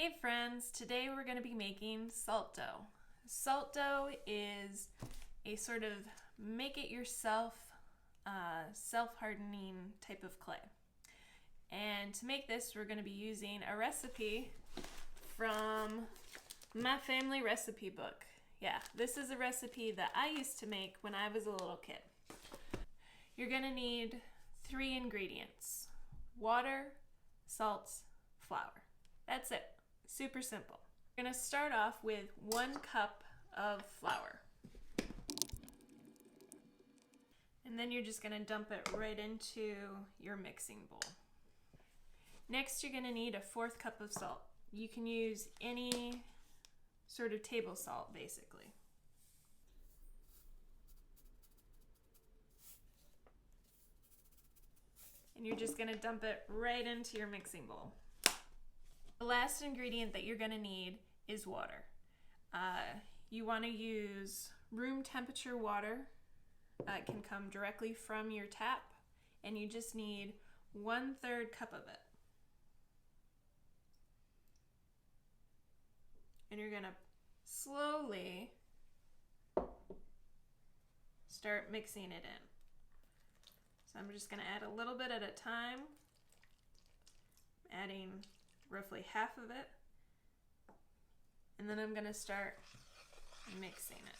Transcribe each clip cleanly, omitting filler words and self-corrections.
Hey friends, today we're going to be making salt dough. Salt dough is a sort of make-it-yourself, self-hardening type of clay. And to make this, we're going to be using a recipe from my family recipe book. Yeah, this is a recipe that I used to make when I was a little kid. You're going to need 3 ingredients: water, salt, flour. That's it. Super simple. We're going to start off with 1 cup of flour. And then you're just going to dump it right into your mixing bowl. Next, you're going to need a 1/4 cup of salt. You can use any sort of table salt, basically. And you're just going to dump it right into your mixing bowl. The last ingredient that you're going to need is water. You want to use room temperature water. It can come directly from your tap, and you just need 1/3 cup of it. And you're going to slowly start mixing it in. So I'm just going to add a little bit at a time, adding roughly half of it, and then I'm going to start mixing it.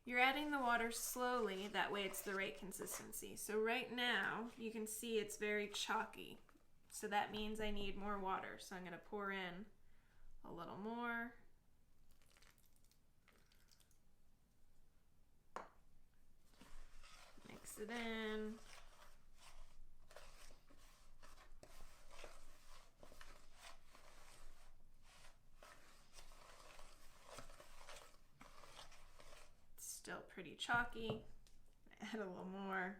You're adding the water slowly, that way it's the right consistency. So right now you can see it's very chalky, so that means I need more water. So I'm going to pour in a little more. Mix it in. Still pretty chalky. Add a little more.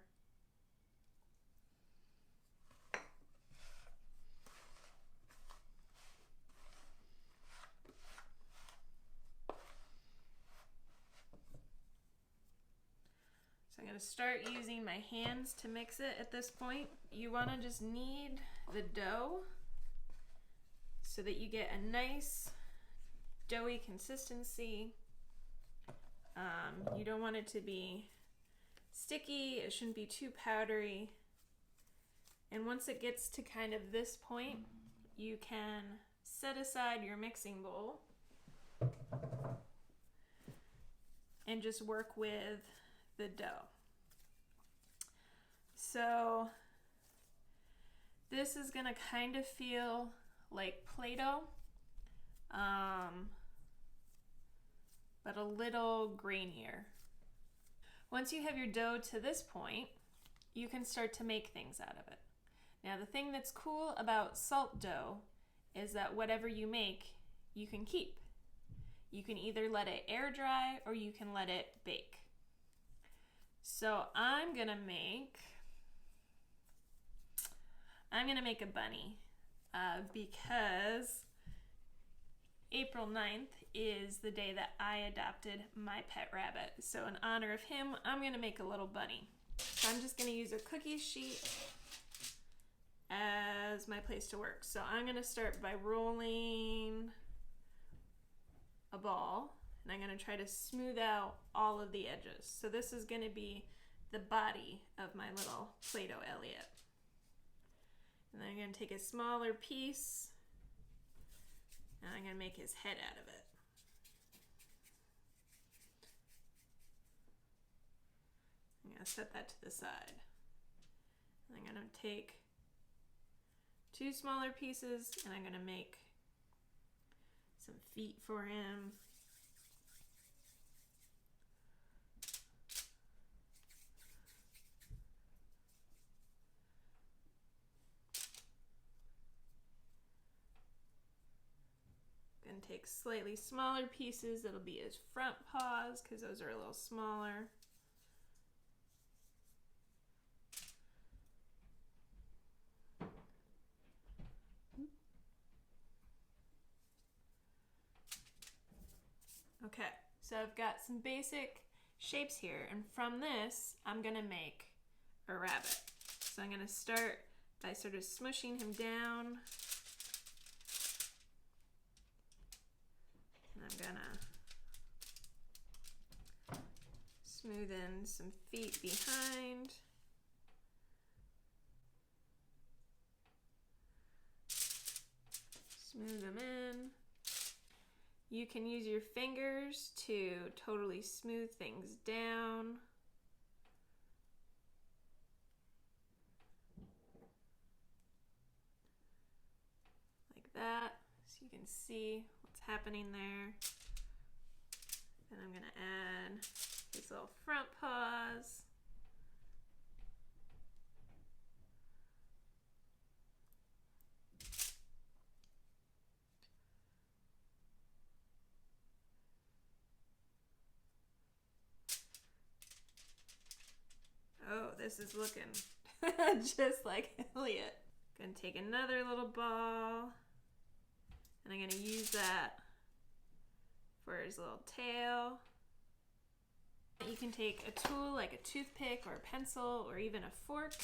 So I'm going to start using my hands to mix it at this point. You want to just knead the dough so that you get a nice doughy consistency. You don't want it to be sticky, it shouldn't be too powdery. And once it gets to kind of this point, you can set aside your mixing bowl and just work with the dough. So this is going to kind of feel like Play-Doh, but a little grainier. Once you have your dough to this point, you can start to make things out of it. Now, the thing that's cool about salt dough is that whatever you make, you can keep. You can either let it air dry or you can let it bake. So I'm gonna make a bunny because April 9th is the day that I adopted my pet rabbit. So in honor of him, I'm gonna make a little bunny. So I'm just gonna use a cookie sheet as my place to work. So I'm gonna start by rolling a ball, and I'm gonna try to smooth out all of the edges. So this is gonna be the body of my little Play-Doh Elliot. And then I'm gonna take a smaller piece, and I'm gonna make his head out of it. I'm gonna set that to the side. And I'm gonna take 2 smaller pieces, and I'm gonna make some feet for him. Gonna take slightly smaller pieces. That'll be his front paws because those are a little smaller. Okay, so I've got some basic shapes here, and from this, I'm gonna make a rabbit. So I'm gonna start by sort of smushing him down gonna smoothen some feet behind. Smooth them in. You can use your fingers to totally smooth things down. Like that, so you can see what's happening there. Then I'm gonna add these little front paws. Oh, this is looking just like Elliot. Gonna take another little ball, and I'm gonna use that for his little tail. You can take a tool like a toothpick or a pencil or even a fork,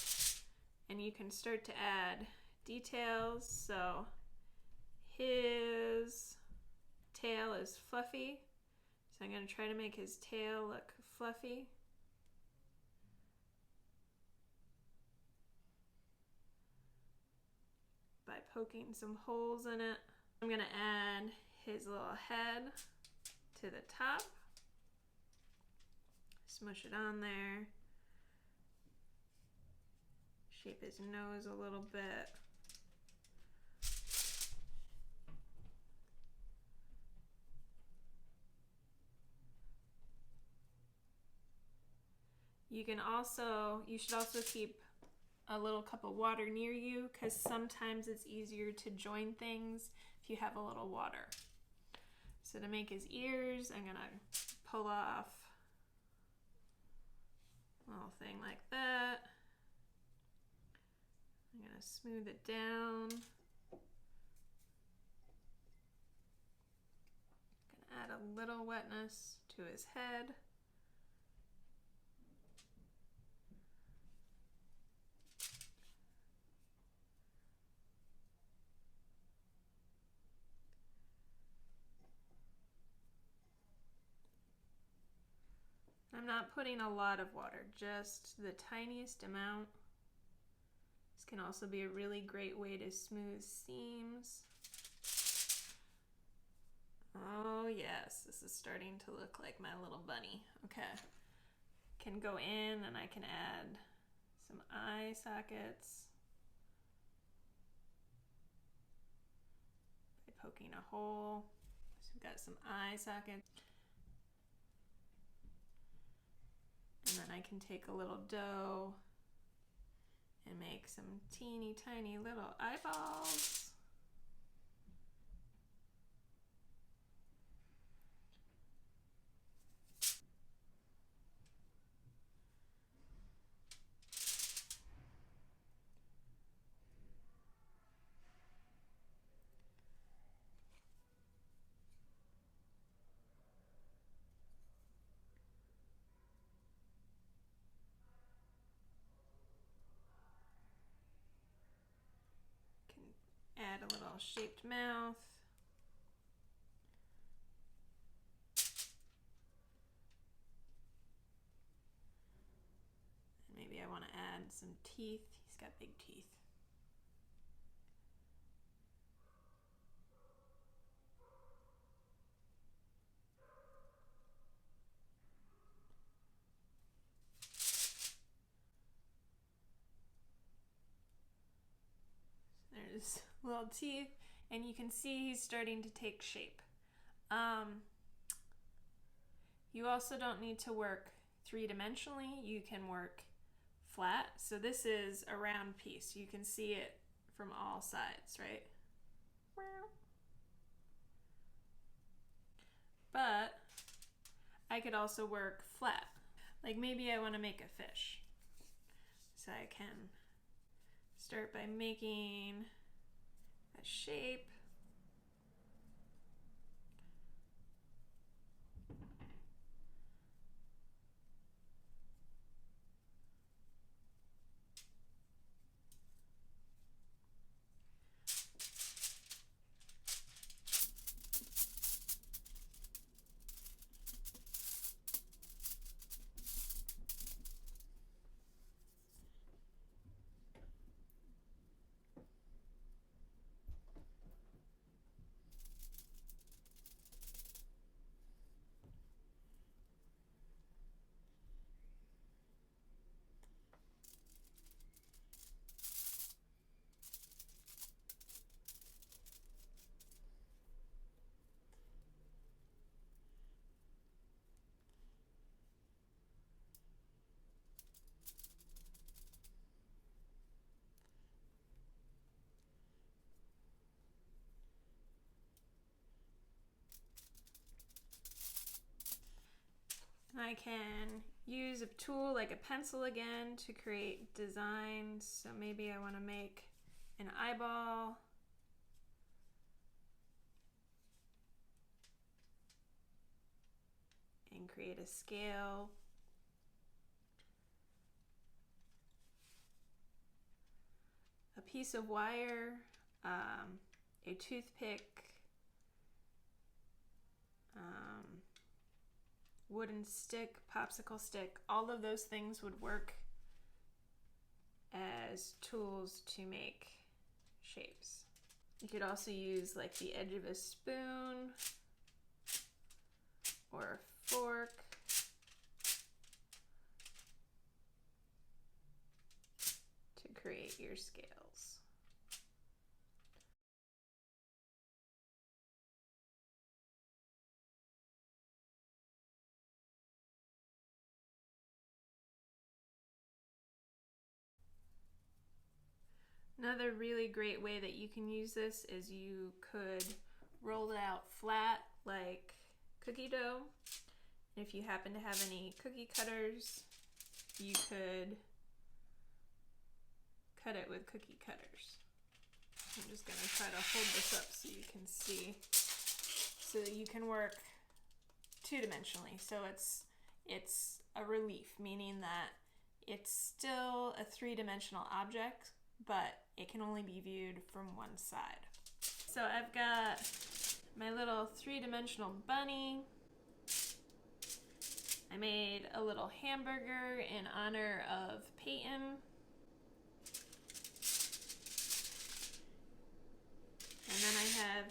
and you can start to add details. So his tail is fluffy, so I'm gonna try to make his tail look fluffy. By poking some holes in it. I'm gonna add his little head to the top. Smush it on there. Shape his nose a little bit. You should also keep a little cup of water near you, because sometimes it's easier to join things if you have a little water. So to make his ears, I'm gonna pull off a little thing like that. I'm gonna smooth it down. Gonna add a little wetness to his head. I'm not putting a lot of water, just the tiniest amount. This can also be a really great way to smooth seams. Oh yes, this is starting to look like my little bunny. Okay, can go in and I can add some eye sockets by poking a hole. So we've got some eye sockets. And then I can take a little dough and make some teeny tiny little eyeballs. Add a little shaped mouth. And maybe I want to add some teeth. He's got big teeth. There's little teeth, and you can see he's starting to take shape. You also don't need to work three-dimensionally. You can work flat. So this is a round piece. You can see it from all sides, right? But I could also work flat. Like maybe I want to make a fish. So I can start by making a shape. I can use a tool like a pencil again to create designs. So maybe I want to make an eyeball. And create a scale. A piece of wire, a toothpick, wooden stick, popsicle stick, all of those things would work as tools to make shapes. You could also use like the edge of a spoon or a fork. To create your scales. Another really great way that you can use this is you could roll it out flat like cookie dough. And if you happen to have any cookie cutters, you could cut it with cookie cutters. I'm just going to try to hold this up so you can see, so that you can work two-dimensionally. So it's a relief, meaning that it's still a three-dimensional object, but it can only be viewed from one side. So I've got my little three-dimensional bunny. I made a little hamburger in honor of Peyton. And then I have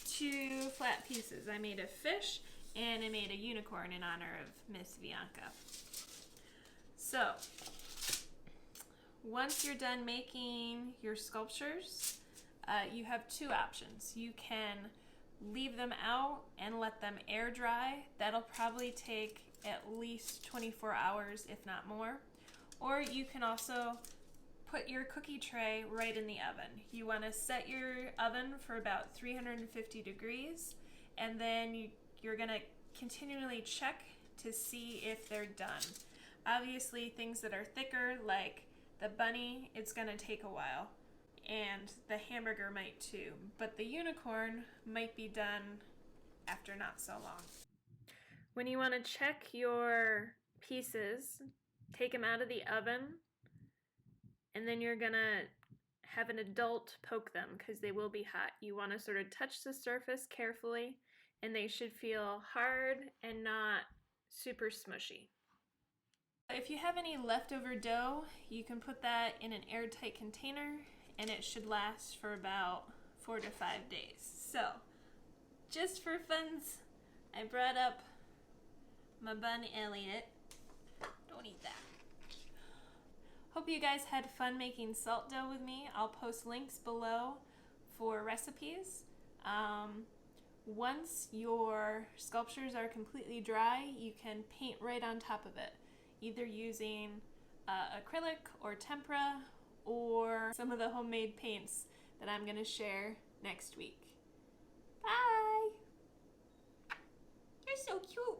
two flat pieces. I made a fish and I made a unicorn in honor of Miss Bianca. So, once you're done making your sculptures, you have two options. You can leave them out and let them air dry. That'll probably take at least 24 hours, if not more. Or you can also put your cookie tray right in the oven. You want to set your oven for about 350 degrees, and then you're going to continually check to see if they're done. Obviously, things that are thicker, like the bunny, it's going to take a while, and the hamburger might too, but the unicorn might be done after not so long. When you want to check your pieces, take them out of the oven, and then you're gonna have an adult poke them because they will be hot. You want to sort of touch the surface carefully, and they should feel hard and not super smushy. If you have any leftover dough, you can put that in an airtight container and it should last for about 4 to 5 days. So, just for funs, I brought up my bun Elliot. Don't eat that. Hope you guys had fun making salt dough with me. I'll post links below for recipes. Once your sculptures are completely dry, you can paint right on top of it, either using acrylic or tempera or some of the homemade paints that I'm going to share next week. Bye! You're so cute!